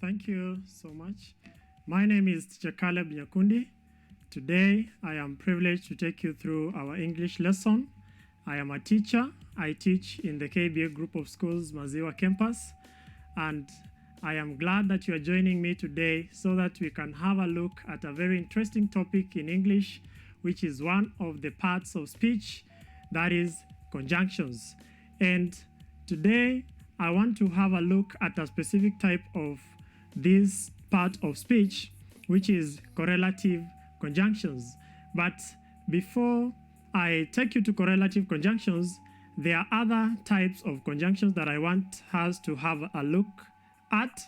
Thank you so much. My name is Teacher Nyakundi. Today, I am privileged to take you through our English lesson. I am a teacher. I teach in the KBA Group of Schools, Maziwa campus. And I am glad that you are joining me today so that we can have a look at a very interesting topic in English, which is one of the parts of speech, that is conjunctions. And today, I want to have a look at a specific type of this part of speech, which is correlative conjunctions. But before I take you to correlative conjunctions, there are other types of conjunctions that I want us to have a look at.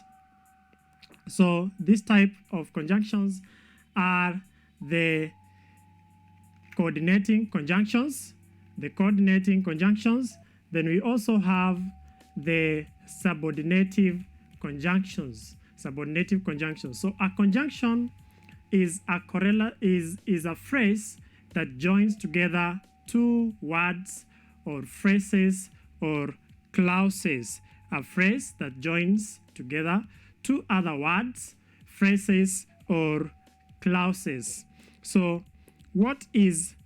So this type of conjunctions are the coordinating conjunctions, Then we also have the subordinative conjunctions. So a conjunction is a phrase that joins together two words or phrases or clauses. A phrase that joins together two other words, phrases, or clauses. So what is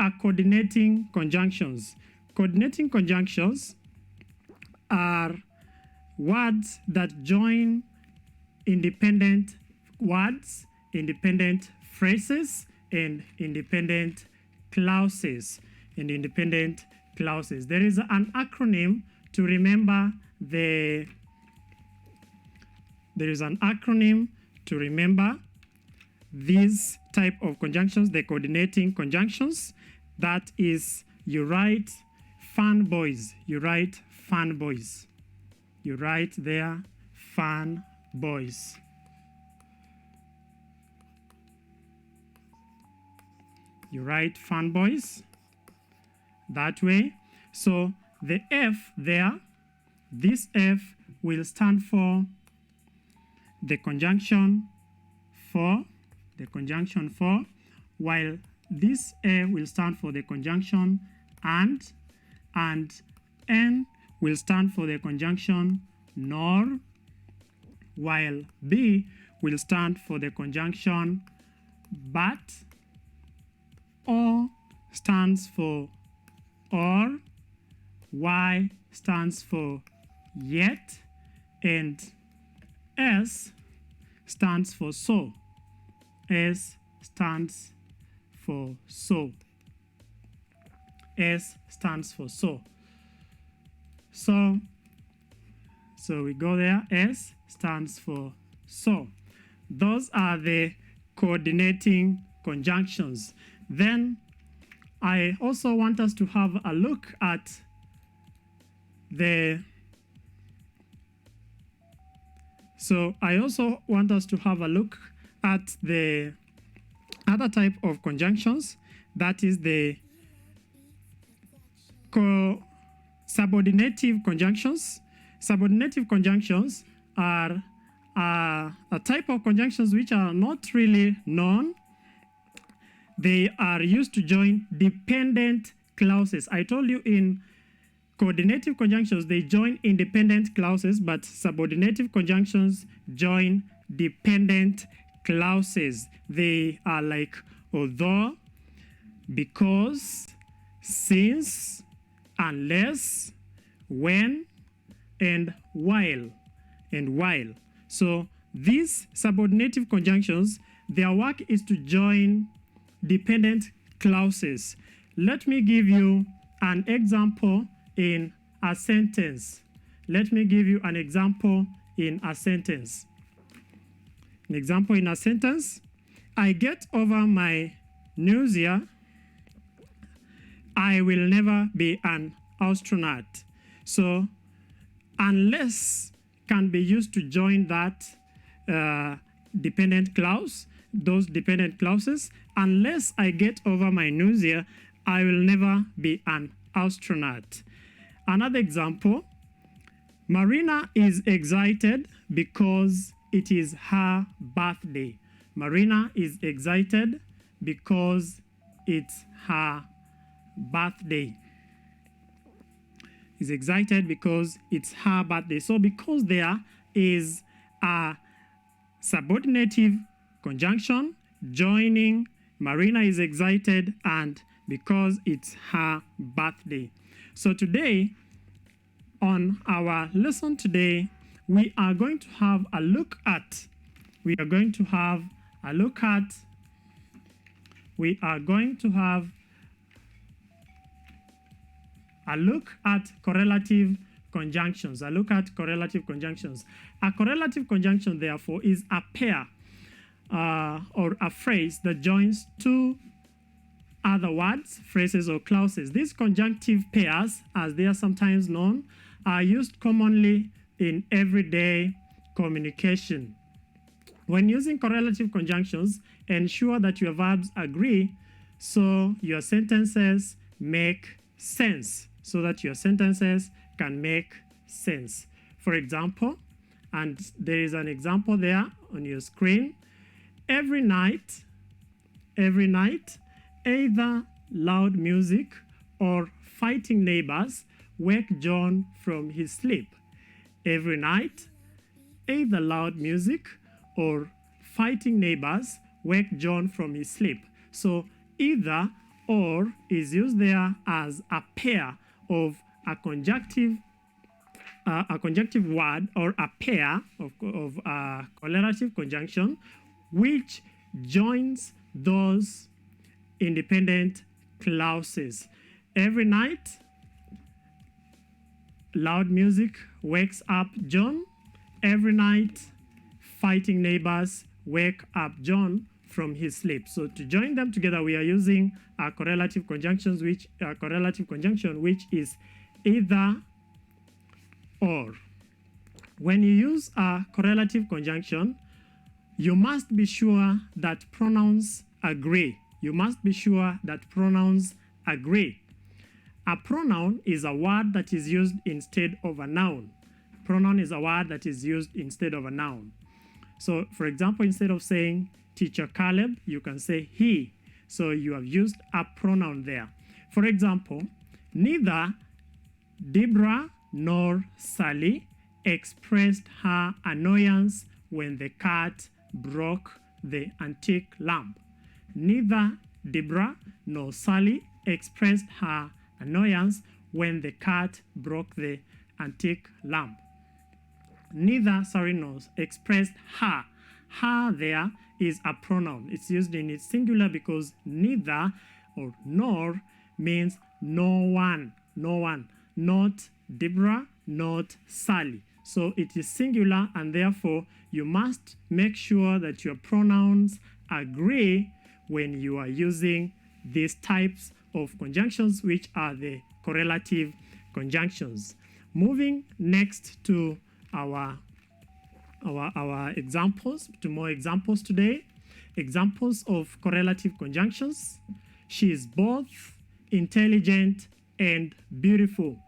a coordinating conjunctions? Coordinating conjunctions are words that join independent words, independent phrases, and independent clauses. There is an acronym to remember these type of conjunctions, the coordinating conjunctions. That is, you write fun boys. You write there, fun boys. You write fun boys that way. So the F there, this F will stand for the conjunction for, while this A will stand for the conjunction and N will stand for the conjunction nor, while B will stand for the conjunction but, O stands for or, Y stands for yet, and S stands for so. S stands for so. So we go there, S stands for so. Those are the coordinating conjunctions. Then I also want us to have a look at the other type of conjunctions, that is the subordinative conjunctions. Subordinative conjunctions are a type of conjunctions which are not really known. They are used to join dependent clauses. I told you in coordinative conjunctions, they join independent clauses, but subordinative conjunctions join dependent clauses. They are like although, because, since, unless, when, and while. So these subordinative conjunctions, their work is to join dependent clauses. Let me give you an example in a sentence. An example in a sentence. I get over my nausea. I will never be an astronaut. So unless can be used to join that dependent clause, those dependent clauses. Unless I get over my nausea, I will never be an astronaut. Another example, Marina is excited because it is her birthday. Marina is excited because it's her birthday. So because there is a subordinative conjunction joining Marina is excited and because it's her birthday. So today, on our lesson today, we are going to have a look at correlative conjunctions. A correlative conjunction, therefore, is a pair or a phrase that joins two other words, phrases, or clauses. These conjunctive pairs, as they are sometimes known, are used commonly in everyday communication. When using correlative conjunctions, ensure that your verbs agree so your sentences make sense, can make sense. For example, and there is an example there on your screen. Every night, either loud music or fighting neighbors wake John from his sleep. Every night, either loud music or fighting neighbors wake John from his sleep. So either or is used there as a pair of a conjunctive word or a pair of a correlative conjunction which joins those independent clauses. Every night, loud music wakes up John. Every night, fighting neighbors wake up John from his sleep. So to join them together, we are using a correlative conjunction, which is either or. When you use a correlative conjunction, you must be sure that pronouns agree. A pronoun is a word that is used instead of a noun. So, for example, instead of saying Teacher Caleb, you can say he. So you have used a pronoun there. For example, neither Deborah nor Sally expressed her annoyance when the cat broke the antique lamp. Neither Deborah nor Sally expressed her annoyance when the cat broke the antique lamp. Neither, nor expressed her. Her there is a pronoun. It's used in its singular because neither or nor means no one. Not Deborah, not Sally. So it is singular, and therefore you must make sure that your pronouns agree when you are using these types of conjunctions, which are the correlative conjunctions. Moving next to our examples, to more examples today. Examples of correlative conjunctions. She is both intelligent and beautiful.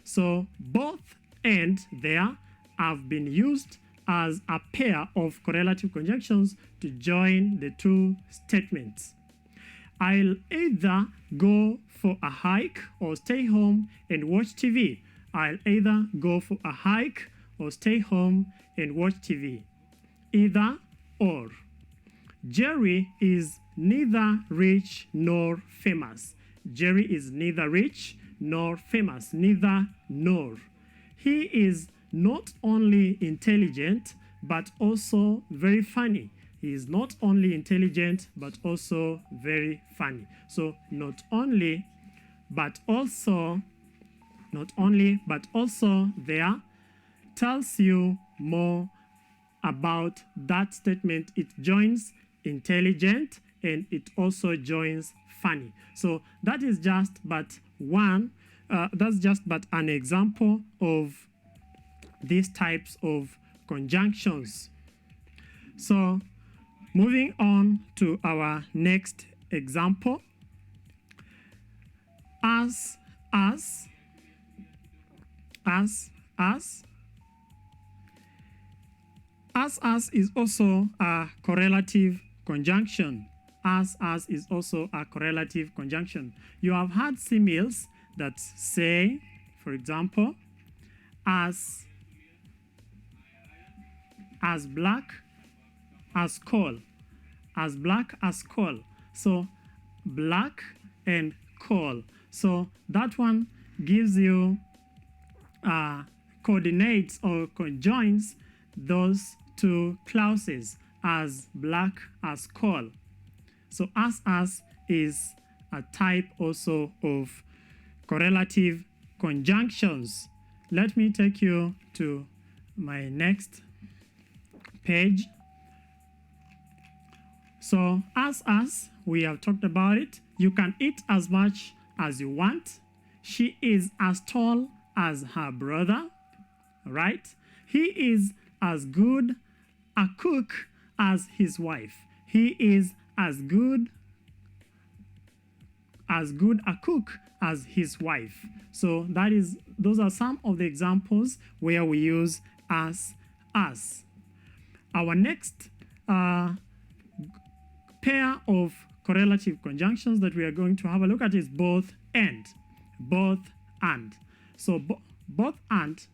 So both and there have been used as a pair of correlative conjunctions to join the two statements. I'll either go for a hike or stay home and watch TV. Either Either or. Jerry is neither rich nor famous. Neither nor. He is not only intelligent but also very funny. So not only but also there tells you more about that statement. It joins intelligent and it also joins funny. So that is just but an example of these types of conjunctions. So moving on to our next example. As is also a correlative conjunction. You have had similes that say, for example, as as black as coal. As black as coal. So black and coal. So that one gives you coordinates or conjoins those two clauses, as black as coal. So as is a type also of correlative conjunctions. Let me take you to my next page. So as we have talked about it, you can eat as much as you want. She is as tall as her brother, right? He is as good a cook as his wife. He is as good a cook as his wife. So those are some of the examples where we use as. Our next pair of correlative conjunctions that we are going to have a look at is both and. Both and. So both and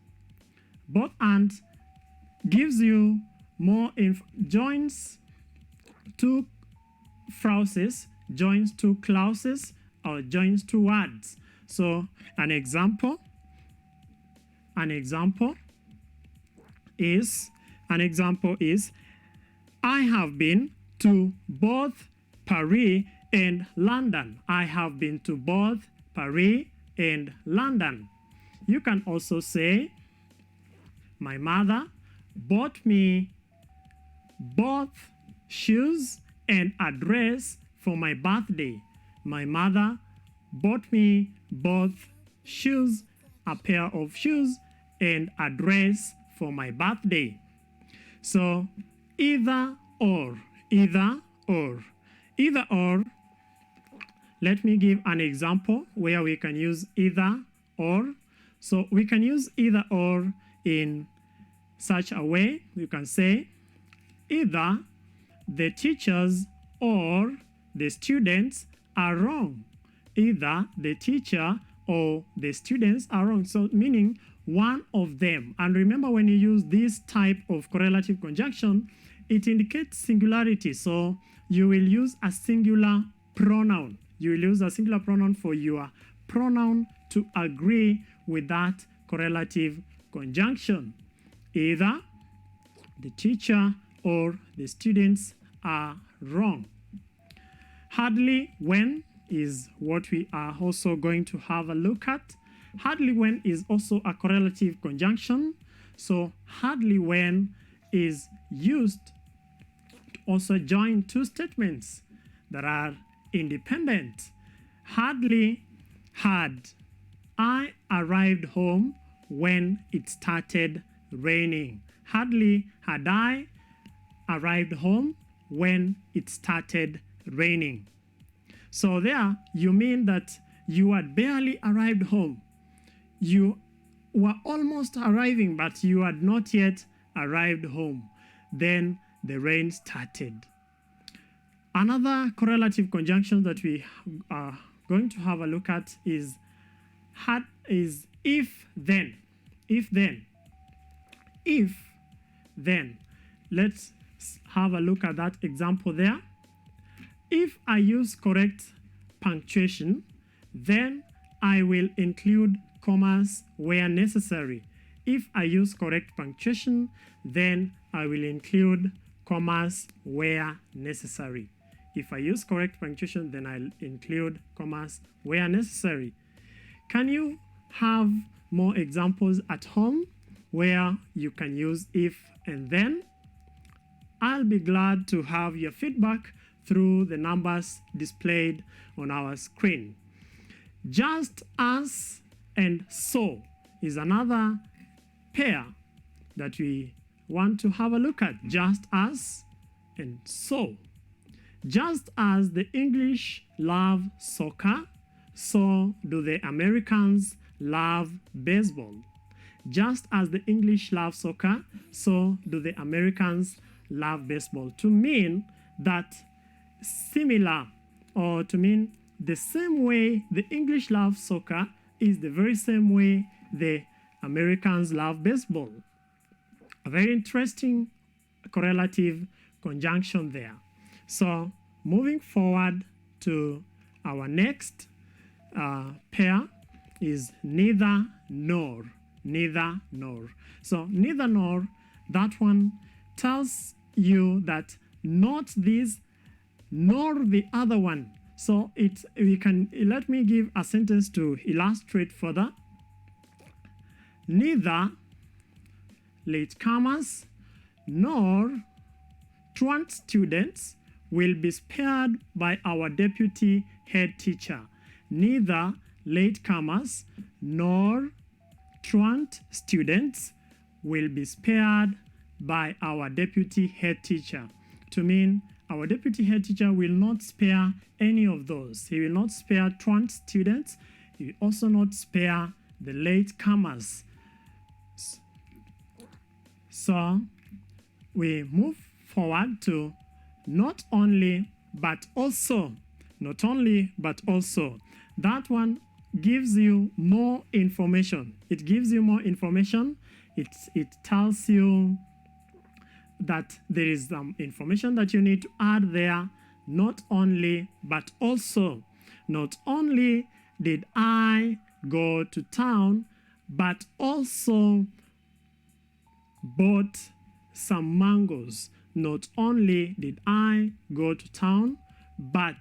gives you more joins two phrases, joins two clauses, or joins two words. So an example is I have been to both Paris and London. I have been to both Paris and London. You can also say, my mother bought me both shoes and a dress for my birthday. My mother bought me both shoes, a pair of shoes, and a dress for my birthday. So either or. Let me give an example where we can use either or. So we can use either or in such a way. You can say either the teachers or the students are wrong. Either the teacher or the students are wrong. So meaning one of them. And remember, when you use this type of correlative conjunction, it indicates singularity. So you will use a singular pronoun. You will use a singular pronoun for your pronoun to agree with that correlative conjunction. Either the teacher or the students are wrong. Hardly when is what we are also going to have a look at. Hardly when is also a correlative conjunction. So hardly when is used to also join two statements that are independent. Hardly had I arrived home when it started raining. Hardly had I arrived home when it started raining. So there you mean that you had barely arrived home. You were almost arriving, but you had not yet arrived home. Then the rain started. Another correlative conjunction that we are going to have a look at is if then. If then. If then. Let's have a look at that example there. If I use correct punctuation, then I will include commas where necessary. If I use correct punctuation, then I will include commas where necessary. If I use correct punctuation, then I'll include commas where necessary. Can you have more examples at home where you can use if and then? I'll be glad to have your feedback through the numbers displayed on our screen. Just as and so is another pair that we want to have a look at. Just as and so. Just as the English love soccer, so do the Americans love baseball. Just as the English love soccer, so do the Americans love baseball. To mean that similar, or to mean the same way the English love soccer is the very same way the Americans love baseball. A very interesting correlative conjunction there. So moving forward to our next pair is neither nor. Neither nor. So neither nor, that one tells you that not this nor the other one. So let me give a sentence to illustrate further. Neither latecomers nor truant students will be spared by our deputy head teacher. Neither latecomers nor truant students will be spared by our deputy head teacher. To mean our deputy head teacher will not spare any of those. He will not spare truant students. He will also not spare the latecomers. So we move forward to not only but also. Not only but also. That one gives you more information. It gives you more information. It tells you that there is some information that you need to add there. Not only but also. Not only did I go to town, but also bought some mangoes. Not only did I go to town, but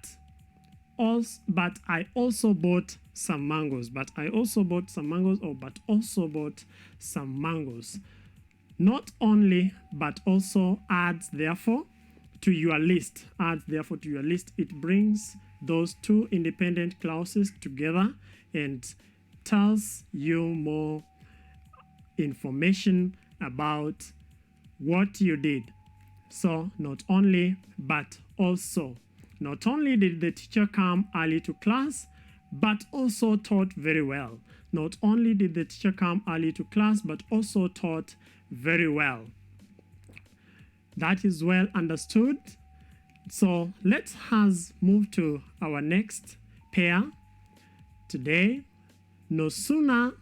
I also bought some mangoes. But I also bought some mangoes, or but also bought some mangoes. Not only, but also adds therefore to your list. Adds therefore to your list. It brings those two independent clauses together and tells you more information about what you did. So not only, but also. Not only did the teacher come early to class, but also taught very well. Not only did the teacher come early to class, but also taught very well. That is well understood. So let's move to our next pair today. No sooner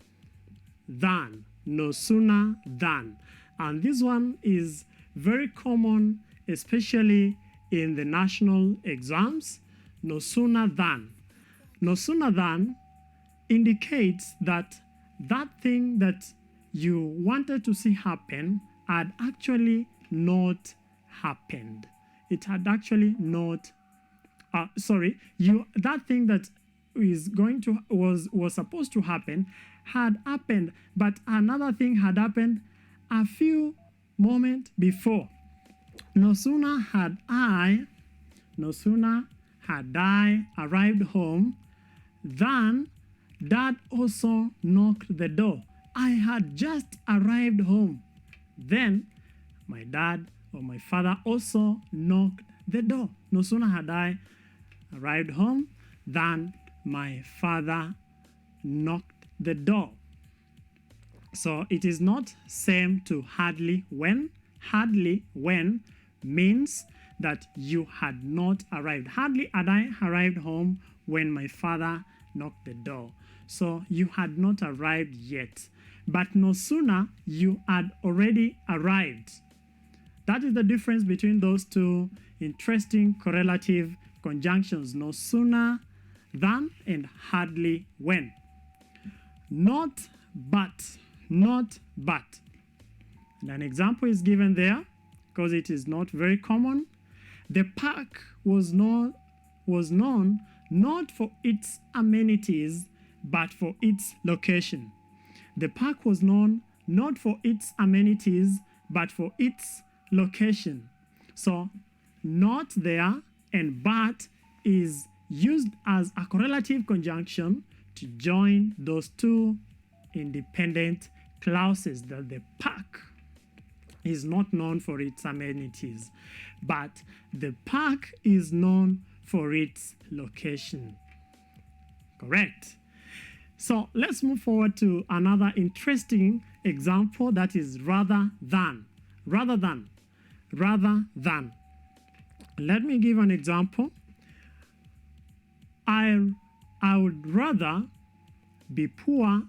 than. No sooner than. And this one is very common, especially in the national exams. No sooner than. No sooner than indicates that that thing that you wanted to see happen had actually not happened. It had actually not that thing that was supposed to happen had happened, but another thing had happened a few moments before. No sooner had I arrived home than Dad also knocked the door. I had just arrived home. Then my dad or my father also knocked the door. No sooner had I arrived home than my father knocked the door. So it is not same to hardly when. Hardly when means that you had not arrived. Hardly had I arrived home when my father knocked the door. So you had not arrived yet. But no sooner, you had already arrived. That is the difference between those two interesting correlative conjunctions. No sooner than and hardly when. Not but. Not but. And an example is given there because it is not very common. The park was known not for its amenities but for its location. The park was known not for its amenities but for its location. So not there and but is used as a correlative conjunction to join those two independent clauses, that the park is not known for its amenities, but the park is known for its location. Correct. So let's move forward to another interesting example, that is rather than. Rather than. Rather than. Let me give an example. I would rather be poor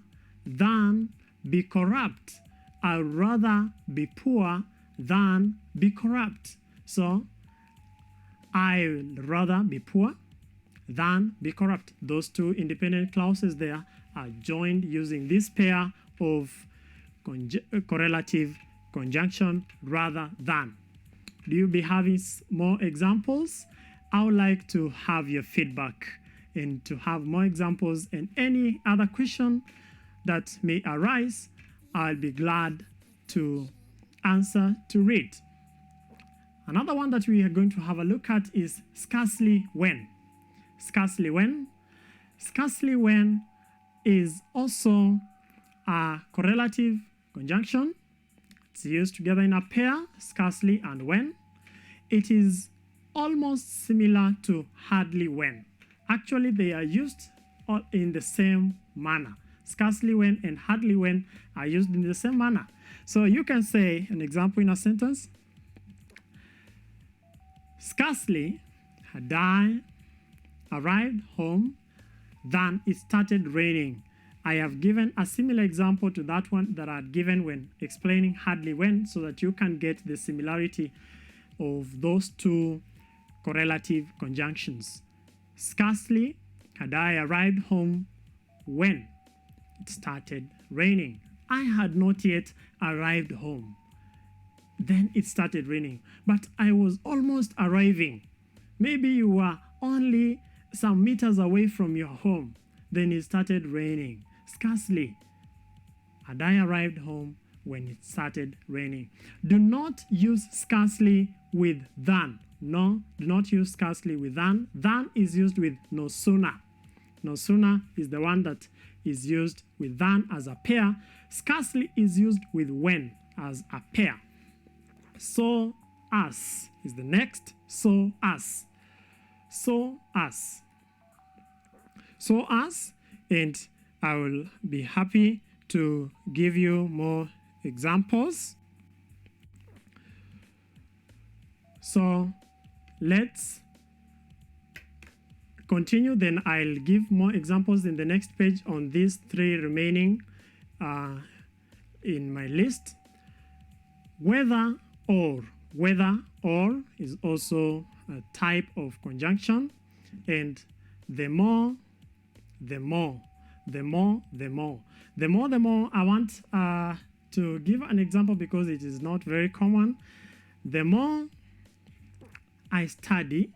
than be corrupt. I would rather be poor than be corrupt. So I'd rather be poor than be corrupt. Those two independent clauses there are joined using this pair of correlative conjunction rather than. Do you be having more examples? I would like to have your feedback and to have more examples, and any other question that may arise, I'll be glad to answer to read. Another one that we are going to have a look at is scarcely when. Scarcely when. Scarcely when is also a correlative conjunction. It's used together in a pair, scarcely and when. It is almost similar to hardly when. Actually, they are used in the same manner. Scarcely when and hardly when are used in the same manner. So you can say an example in a sentence. Scarcely had I arrived home than it started raining. I have given a similar example to that one that I had given when explaining hardly when, so that you can get the similarity of those two correlative conjunctions. Scarcely had I arrived home when it started raining. I had not yet arrived home. Then it started raining, but I was almost arriving. Maybe you were only some meters away from your home. Then it started raining. Scarcely had I arrived home when it started raining. Do not use scarcely with than. No, do not use scarcely with than. Than is used with no sooner. No sooner is the one that is used with than as a pair. Scarcely is used with when as a pair. So as is the next. So as. So as. So as, and I will be happy to give you more examples. So let's continue, then I'll give more examples in the next page on these three remaining in my list. Whether or. Whether or is also a type of conjunction, and the more, the more, the more, the more. The more, the more, I want to give an example because it is not very common. The more I study,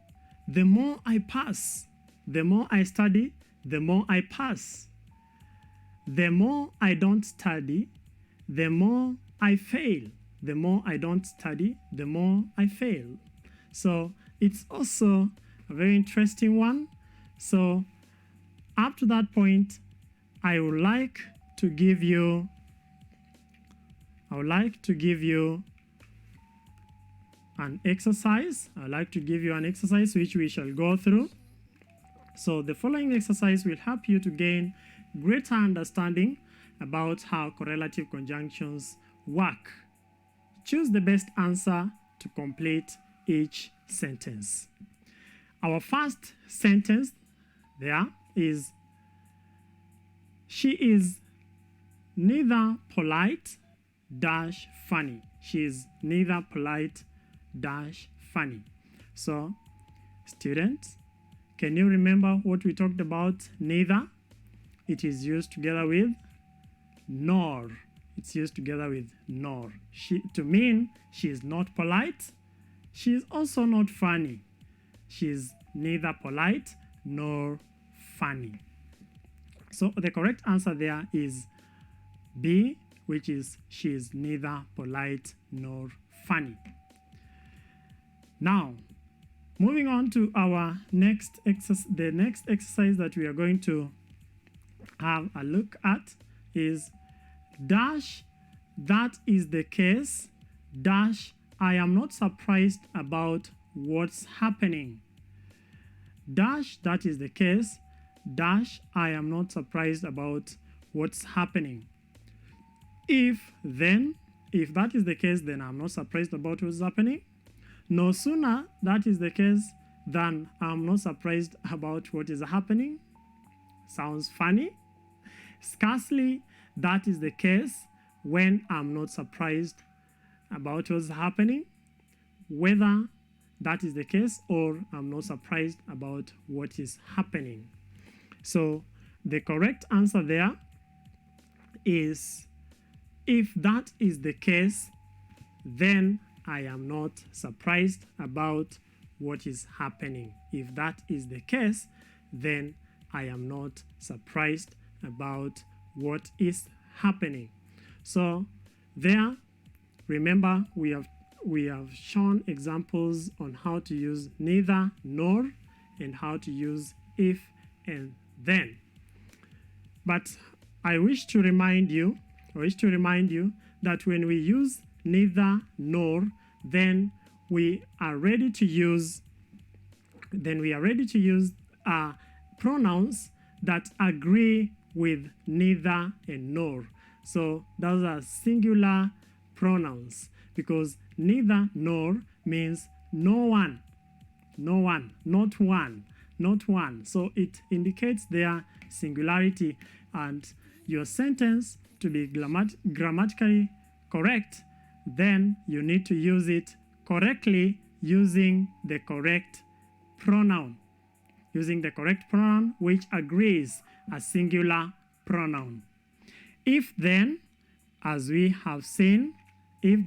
the more I pass. The more I study, the more I pass. The more I don't study, the more I fail. The more I don't study, the more I fail. So it's also a very interesting one. So up to that point, I would like to give you an exercise. I'd like to give you an exercise which we shall go through. So the following exercise will help you to gain greater understanding about how correlative conjunctions work. Choose the best answer to complete each sentence. Our first sentence there is, she is neither polite dash funny. She is neither polite dash funny. So, students, can you remember what we talked about neither? It is used together with nor. It's used together with nor. To mean she is not polite, she is also not funny. She is neither polite nor funny. So the correct answer there is B, which is she is neither polite nor funny. Now, moving on to our next exercise, the next exercise that we are going to have a look at is dash, that is the case, dash, I am not surprised about what's happening. Dash, that is the case, dash, I am not surprised about what's happening. If that is the case, then I'm not surprised about what's happening. No sooner that is the case than I'm not surprised about what is happening. Sounds funny. Scarcely that is the case when I'm not surprised about what's happening. whether that is the case, or I'm not surprised about what is happening. So the correct answer there is, if that is the case, then I am not surprised about what is happening. If that is the case, then I am not surprised about what is happening. So there, remember, we have shown examples on how to use neither nor and how to use if and then. But I wish to remind you that when we use neither nor, then we are ready to use pronouns that agree with neither and nor. So those are singular pronouns, because neither nor means no one, not one. So it indicates their singularity, and your sentence to be grammatically correct, then you need to use it correctly using the correct pronoun. Which agrees, a singular pronoun. If then, as we have seen, if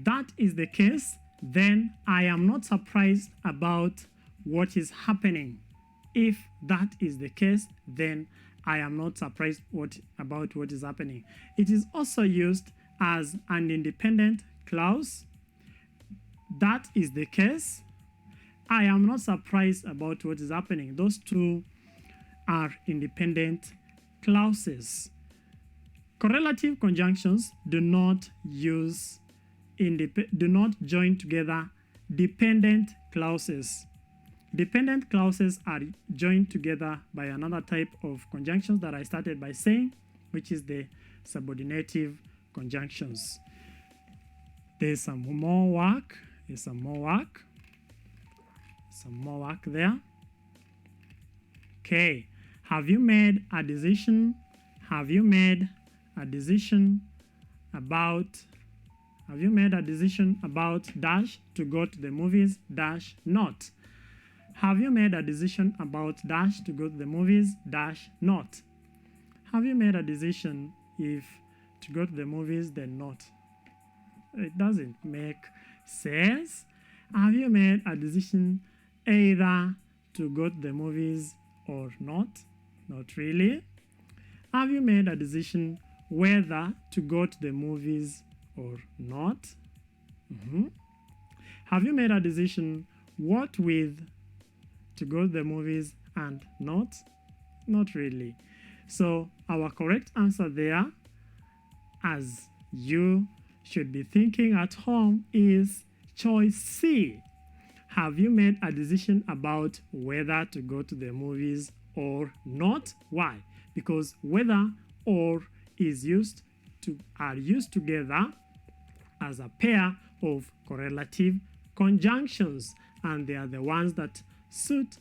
that is the case, then I am not surprised about what is happening. If that is the case, then I am not surprised about what is happening. It is also used as an independent clause. That is the case, I am not surprised about what is happening. Those two are independent clauses. Correlative conjunctions do not join together dependent clauses. Dependent clauses are joined together by another type of conjunctions that I started by saying, which is the subordinative conjunctions. There's some more work. Some more work there. Okay. Have you made a decision about dash to go to the movies dash not? Have you made a decision about dash to go to the movies dash not? Have you made a decision if to go to the movies then not? It doesn't make sense. Have you made a decision either to go to the movies or not? Not really. Have you made a decision whether to go to the movies or not? Have you made a decision what with to go to the movies and not? Not really. So our correct answer there, as you should be thinking at home, is choice C. Have you made a decision about whether to go to the movies or not? Why? Because whether or are used together as a pair of correlative conjunctions, and they are the ones that suit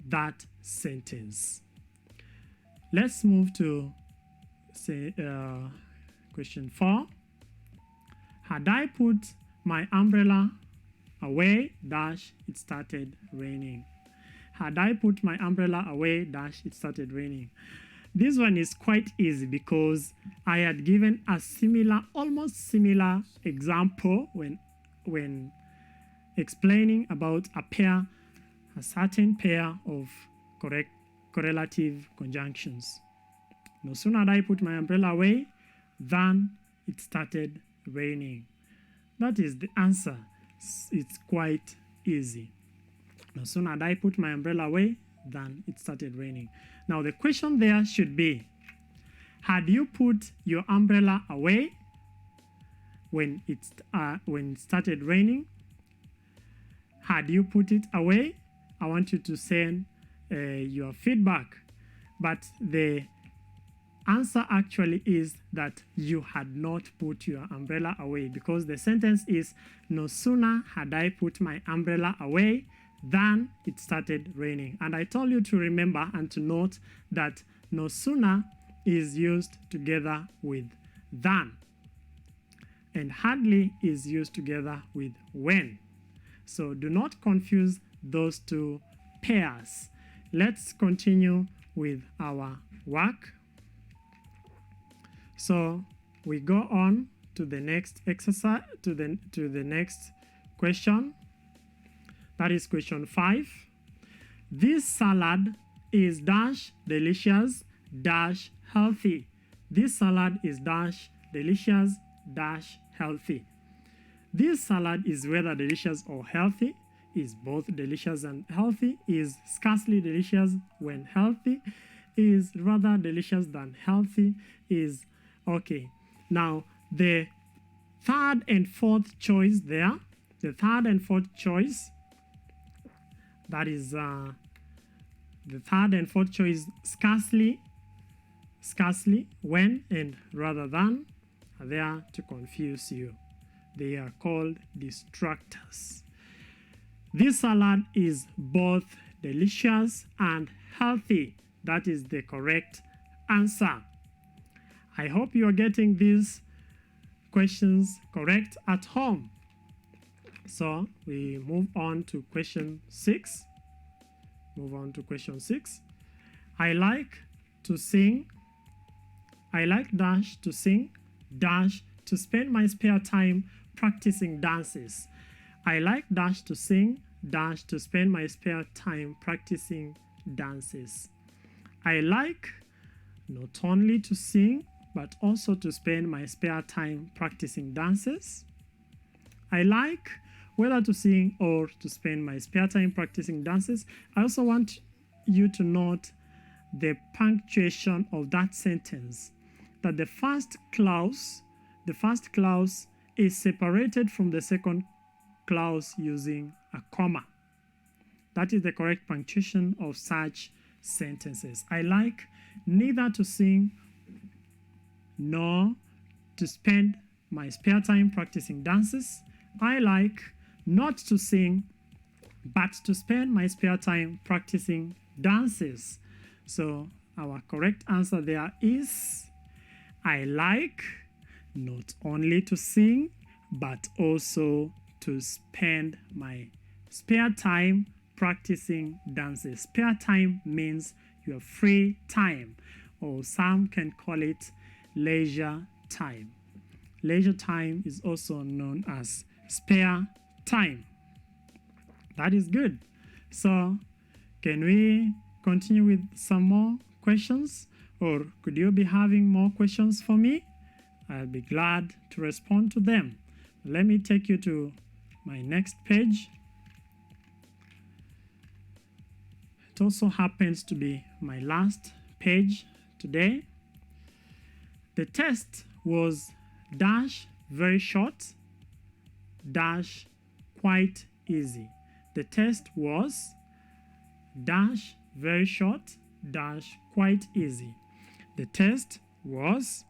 that sentence. Let's move to question 4. Had I put my umbrella away dash it started raining. Had I put my umbrella away dash it started raining. This one is quite easy because I had given a almost similar example when explaining about a certain pair of correlative conjunctions. No sooner had I put my umbrella away than it started raining. That is the answer. It's quite easy. No sooner had I put my umbrella away than it started raining. Now the question there should be, had you put your umbrella away when it started raining? Had you put it away? I want you to send your feedback. But the answer actually is that you had not put your umbrella away, because the sentence is, no sooner had I put my umbrella away than it started raining. And I told you to remember and to note that no sooner is used together with than. and hardly is used together with when. So do not confuse those two pairs. Let's continue with our work. So we go on to the next exercise, to the next question. That is question 5. This salad is dash delicious dash healthy. This salad is dash delicious dash healthy. This salad is whether delicious or healthy, is both delicious and healthy, is scarcely delicious when healthy, is rather delicious than healthy, is okay. Now, the third and fourth choice there, the third and fourth choice, that is the third and fourth choice, scarcely, when, and rather than, are there to confuse you. They are called distractors. This salad is both delicious and healthy. That is the correct answer. I hope you are getting these questions correct at home. So we move on to question 6. I like to sing. I like dash to sing dash to spend my spare time practicing dances. I like dash to sing dash to spend my spare time practicing dances. I like not only to sing but also to spend my spare time practicing dances. I like whether to sing or to spend my spare time practicing dances. I also want you to note the punctuation of that sentence, that the first clause is separated from the second clause using a comma. That is the correct punctuation of such sentences. I like neither to sing nor to spend my spare time practicing dances. I like not to sing but to spend my spare time practicing dances. So our correct answer there is I like not only to sing but also to spend my spare time practicing dances. Spare time means your free time, or some can call it leisure time. Leisure time is also known as spare time. That is good. So can we continue with some more questions, or could you be having more questions for me? I'll be glad to respond to them. Let me take you to my next page. It also happens to be my last page today. The test was dash very short dash quite easy. The test was dash very short dash quite easy. The test was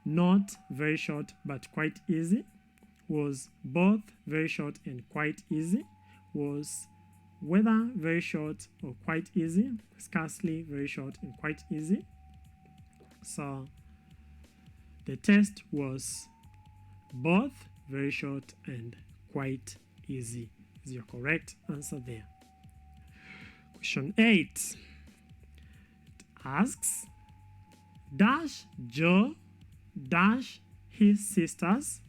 not very short but quite easy, was both very short and quite easy, was whether very short or quite easy, scarcely very short and quite easy. So the test was both very short and quite easy is your correct answer there. Question 8. It asks, dash Joe dash his sisters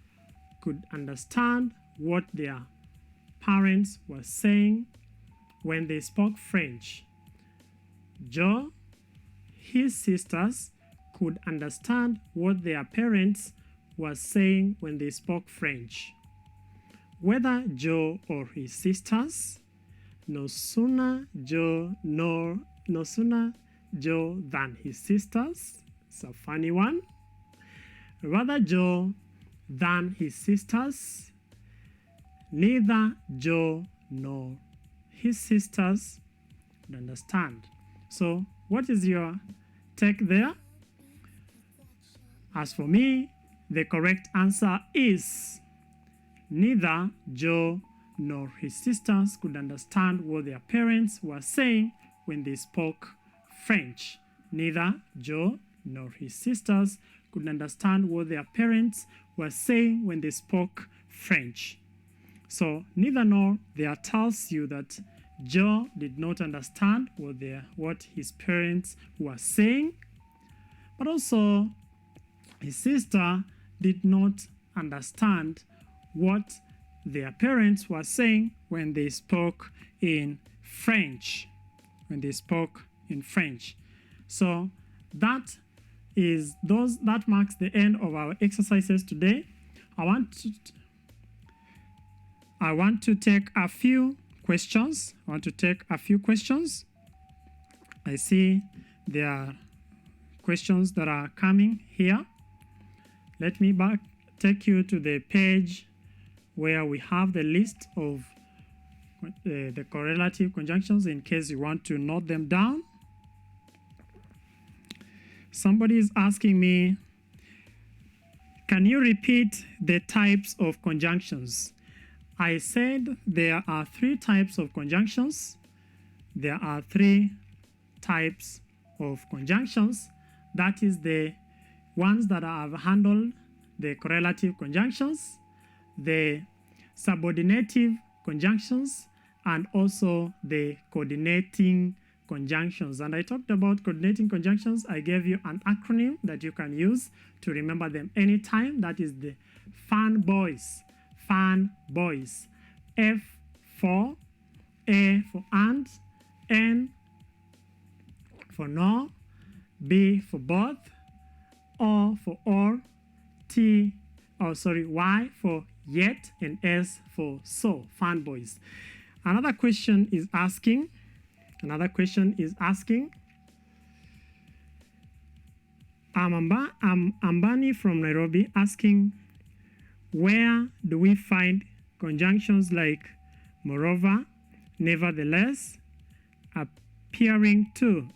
could understand what their parents were saying when they spoke French. Joe, his sisters could understand what their parents were saying when they spoke French. Whether Joe or his sisters, no sooner Joe than his sisters. It's a funny one. Rather Joe than his sisters. Neither Joe nor his sisters would understand. So what is your take there? As for me, the correct answer is neither Joe nor his sisters could understand what their parents were saying when they spoke French. Neither Joe nor his sisters could understand what their parents were saying when they spoke French. So neither nor there tells you that Joe did not understand what his parents were saying, but also his sister did not understand what their parents were saying when they spoke in French. So that marks the end of our exercises today. I want to take a few questions. I see there are questions that are coming here. Let me take you to the page where we have the list of the correlative conjunctions in case you want to note them down. Somebody is asking me, can you repeat the types of conjunctions? I said there are 3 types of conjunctions. That is the ones that I have handled, the correlative conjunctions, the subordinative conjunctions, and also the coordinating conjunctions. And I talked about coordinating conjunctions. I gave you an acronym that you can use to remember them anytime. That is the FAN boys. F for A for and, N for no, B for both, O for or, Y for yet, and S for so. FAN boys. Another question is asking, Ambani from Nairobi asking, where do we find conjunctions like moreover, nevertheless, appearing to?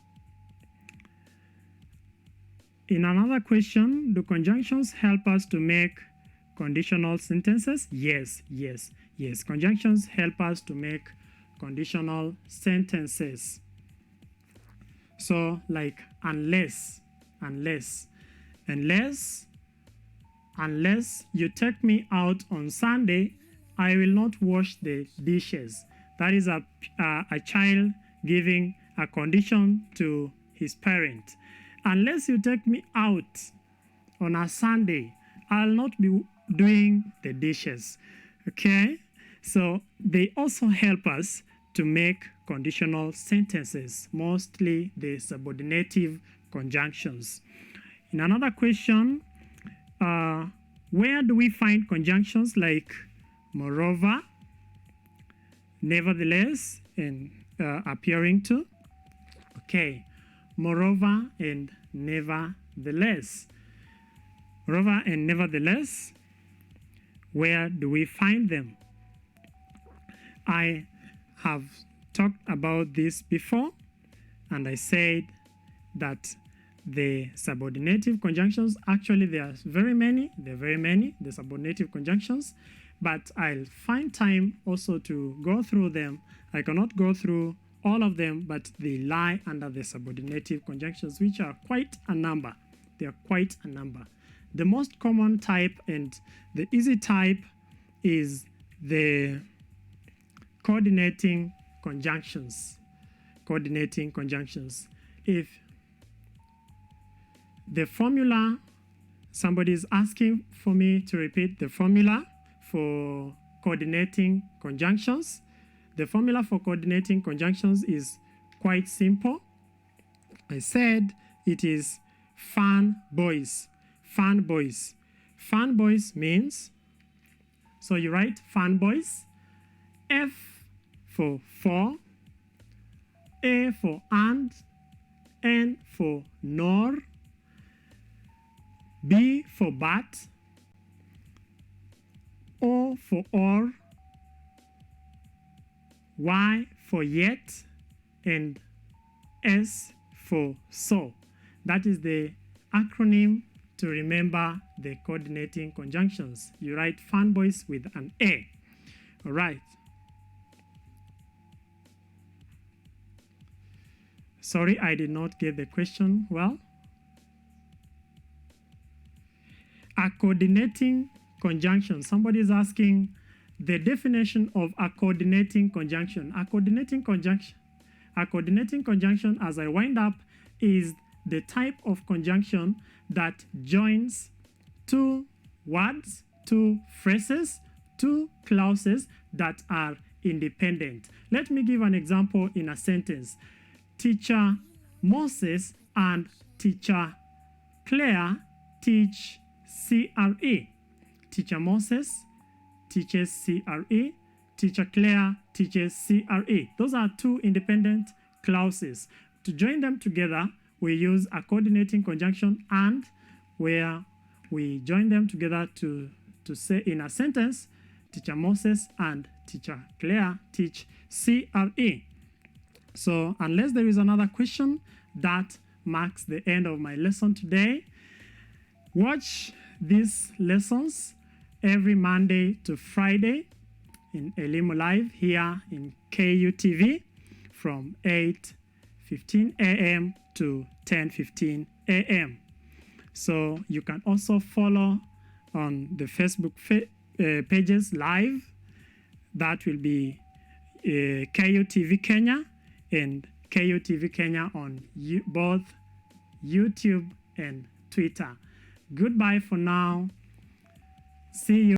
In another question, do conjunctions help us to make conditional sentences? Yes. Conjunctions help us to make conditional sentences. So, like unless you take me out on Sunday, I will not wash the dishes. That is a child giving a condition to his parent. Unless you take me out on a Sunday, I'll not be doing the dishes. Okay? So they also help us to make conditional sentences, mostly the subordinative conjunctions. In another question, where do we find conjunctions like moreover, nevertheless, and appearing to? Okay, moreover and nevertheless. Moreover and nevertheless, where do we find them? I have talked about this before, and I said that the subordinative conjunctions, actually there are very many, the subordinative conjunctions, but I'll find time also to go through them. I cannot go through all of them, but they lie under the subordinative conjunctions, which are quite a number. They are quite a number. The most common type and the easy type is the coordinating conjunctions. If the formula, somebody is asking for me to repeat the formula for coordinating conjunctions. The formula for coordinating conjunctions is quite simple. I said it is fan boys. Fan boys means, so you write fan boys, F for A for and, N for nor, B for but, O for or, Y for yet, and S for so. That is the acronym to remember the coordinating conjunctions. You write fanboys with an A. All right. Sorry, I did not get the question well. A coordinating conjunction. Somebody is asking the definition of a coordinating conjunction. A coordinating conjunction, as I wind up, is the type of conjunction that joins two words, two phrases, two clauses that are independent. Let me give an example in a sentence. Teacher Moses and Teacher Claire teach CRE. Teacher Moses teaches CRE. Teacher Claire teaches CRE. Those are two independent clauses. To join them together, we use a coordinating conjunction and, where we join them together to say in a sentence, Teacher Moses and Teacher Claire teach CRE. So unless there is another question, that marks the end of my lesson today. Watch these lessons every Monday to Friday in Elimu Live here in KUTV from 8:15 a.m. to 10:15 a.m. So you can also follow on the Facebook pages live. That will be KUTV Kenya and KUTV Kenya on both YouTube and Twitter. Goodbye for now. See you.